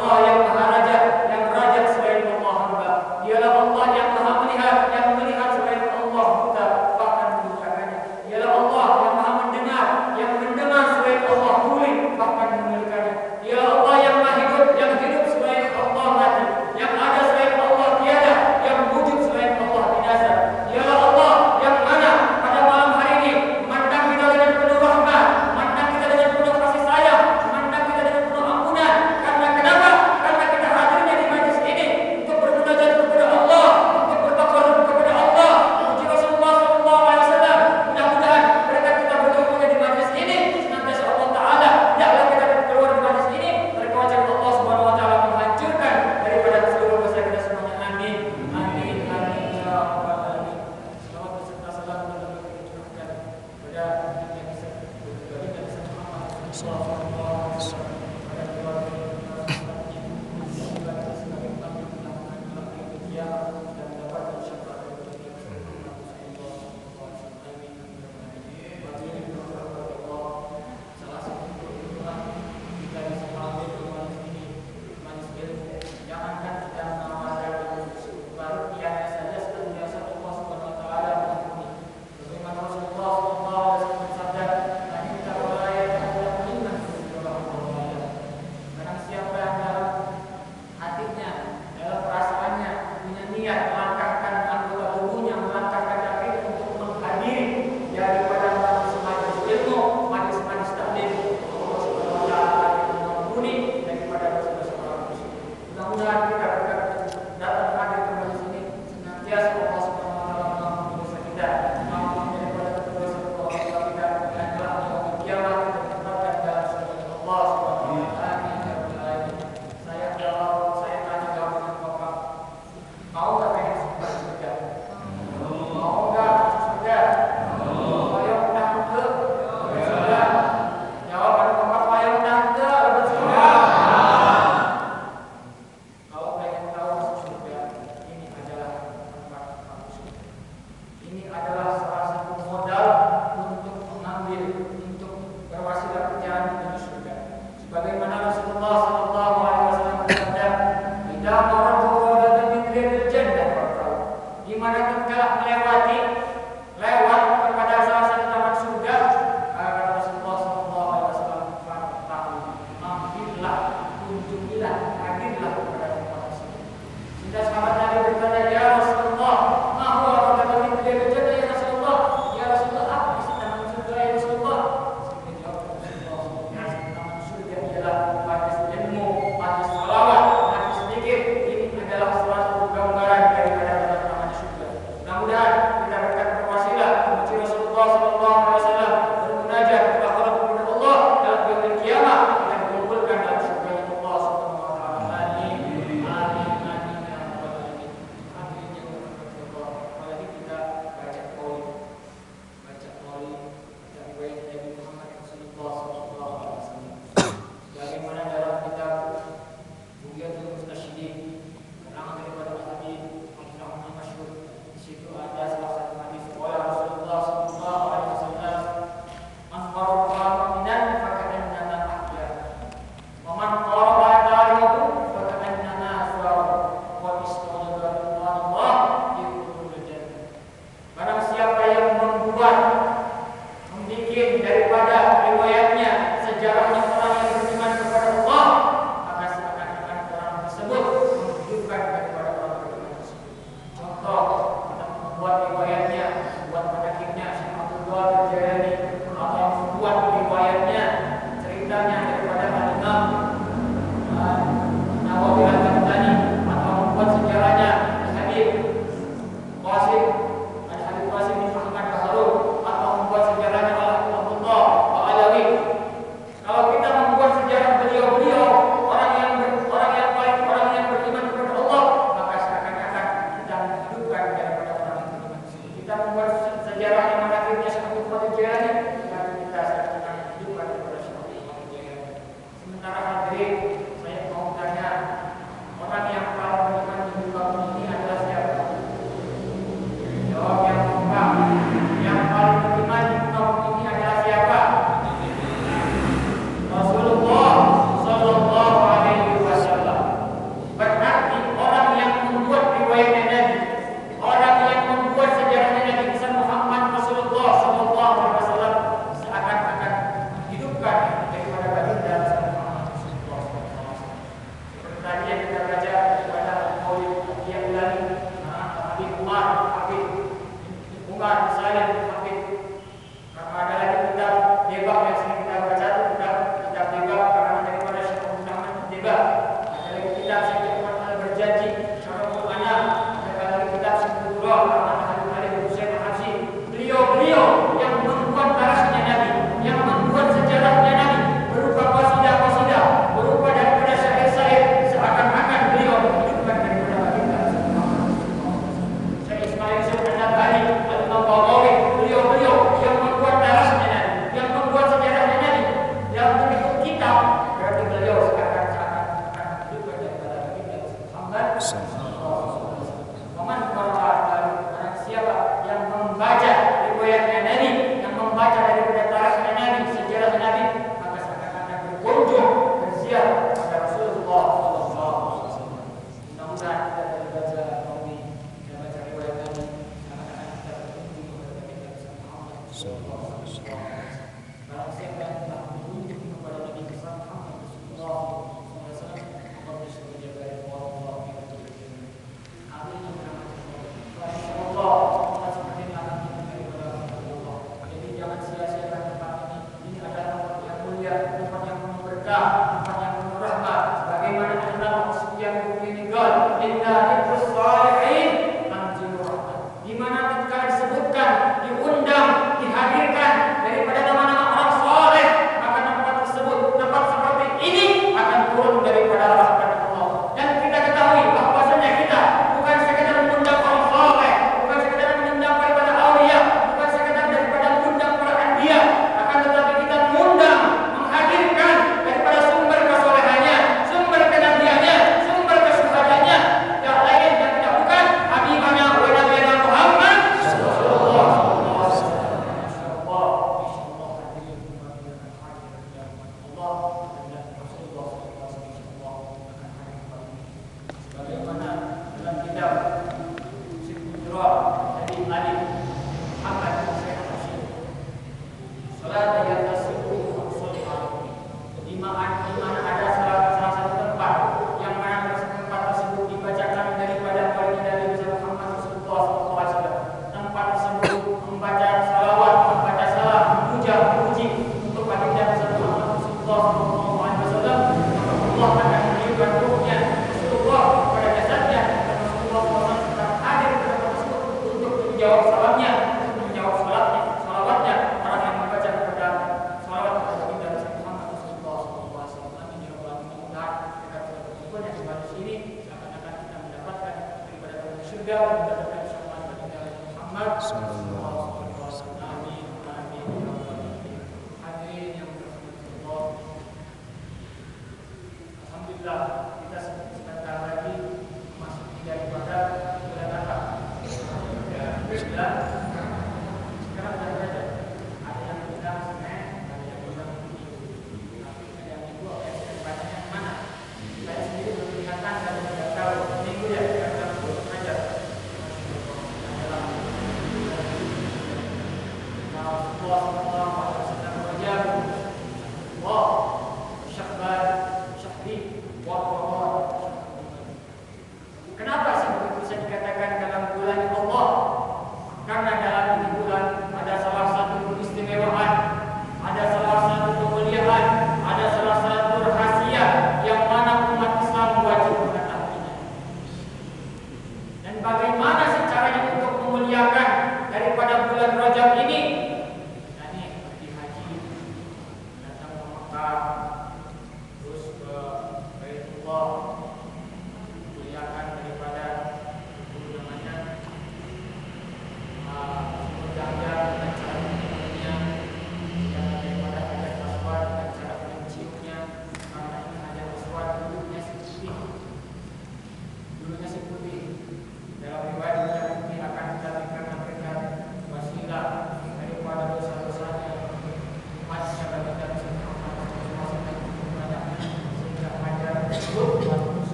Allah yang Maha Raja, yang raja selain Allah hamba. Dialah Allah yang Maha melihat, yang melihat selain Allah buta, bahkan meninggalkannya. Dialah Allah yang Maha mendengar, yang mendengar selain Allah tuli, bahkan meninggalkannya. Dialah Allah yang Maha hidup, yang hidup selain Allah mati, yang ada selain Allah tiada, yang wujud selain Allah binasa. Dialah Allah yang mana pada malam hari ini memandang kita dengan penuh rahmat, memandang kita dengan penuh kasih sayang, memandang kita dengan penuh ampunan. Karena kenapa? Karena kita hadirnya di majlis ini untuk bermunajat kepada Allah, untuk bertakarub kepada Allah. Puji Rasulullah SAW. Mudah-mudahan berkat kita berkumpulnya di majlis ini, senantiasa Allah Taala tidaklah kita keluar di majlis ini berkewajiban Allah Subhanahu Wa Taala menghancurkan daripada seluruh dosa kita semuanya. Amin. Amin. Amin. Ya Rabbal Alamin. Salawat beserta salam kepada Nabi kita kepada Nabi Muhammad sallallahu alaihi wasallam. Waman qara'a barang siapa yang membaca riwayatnya Nabi, yang membaca daripada tarikh Nabi, sejarah Nabi, maka seakan-akan berkunjung berziarah kepada Rasulullah sallallahu alaihi wasallam. Mudah-mudahan kita dari baca Nabi, kita baca riwayat Nabi, seakan-akan kita berkunjung kepada Nabi Muhammad sallallahu alaihi wasallam. Barang siapa yang telah berkunjung kepada Nabi Muhammad sallallahu alaihi wasallam, maka bisa menjaga Allah. Amin. Insyaallah kita semakin akan diberi kepada Allah. Jadi jangan sia-siakan tempat ini. Ini adalah tempat yang mulia, tempat yang penuh berkah, tempat yang penuh rahmat. Sebagaimana Imam Sufyan bin Qal, "Inna lillahi shalihin anzilur rahmat." Di mana ketika disebutkan, diundang, dihadirkan daripada nama-nama orang saleh, maka tempat tersebut, tempat seperti ini akan turun daripada rahmat Allah. Dan kita ketahui bahwasanya kita bukan sekedar mengundang orang saleh, bukan sekedar mengundang daripada aulia, bukan sekedar daripada mengundang para anbiya, akan tetapi kita mengundang, menghadirkan daripada sumber kesolehannya, sumber kenabiannya, sumber kesyuhadaannya, yang lain dan tidak bukan habibana wa nabiyana Muhammad sallallahu alaihi wasallam. Insyaallah hadirin Allah dan Rasulullah sallallahu alaihi wasallam akan hadir kembali. Sebagaimana dalam kitab Sifat dari Ali Muhammad bin Sayyid Hashim, salat yang tasbihu maksud alaihi, di mana ada salah satu tempat yang mana tempat tersebut dibacakan daripada baginda Nabi Muhammad sallallahu alaihi wasallam. Tempat tersebut membaca salawat, membaca salam, memuja, memuji untuk baginda Nabi Muhammad sallallahu alaihi wasallam. Allah akan menunjukkan ruhnya Rasulullah pada jasadnya, dan Rasulullah SAW sedang hadir pada tempat tersebut untuk menjawab salamnya, untuk menjawab salawatnya orang yang membaca kepada salawat kepada baginda Nabi Muhammad sallallahu alaihi wasallam. Amin ya rabbal alamin. Mudah-mudahan kita berkumpul yang kembali sini seakan-akan kita mendapatkan daripada surga dan mendapatkan syafaat baginda Nabi Muhammad sallallahu alaihi wasallam. Amin. Amin ya rabbal alamin. Hadirin yang dirahmati Allah. Alhamdulillah kita sebentar lagi memasuki daripada bulan apa? Bulan. Sekarang sudah ada. Ada yang bilang Senin, ada yang bilang Minggu. Tapi ada yang Minggu, ada yang bacanya yang mana? Saya sendiri belum lihat tanggal, tidak tahu. Minggu ya, karena belum aja.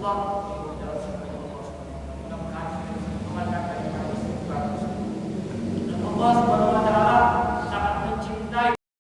Allah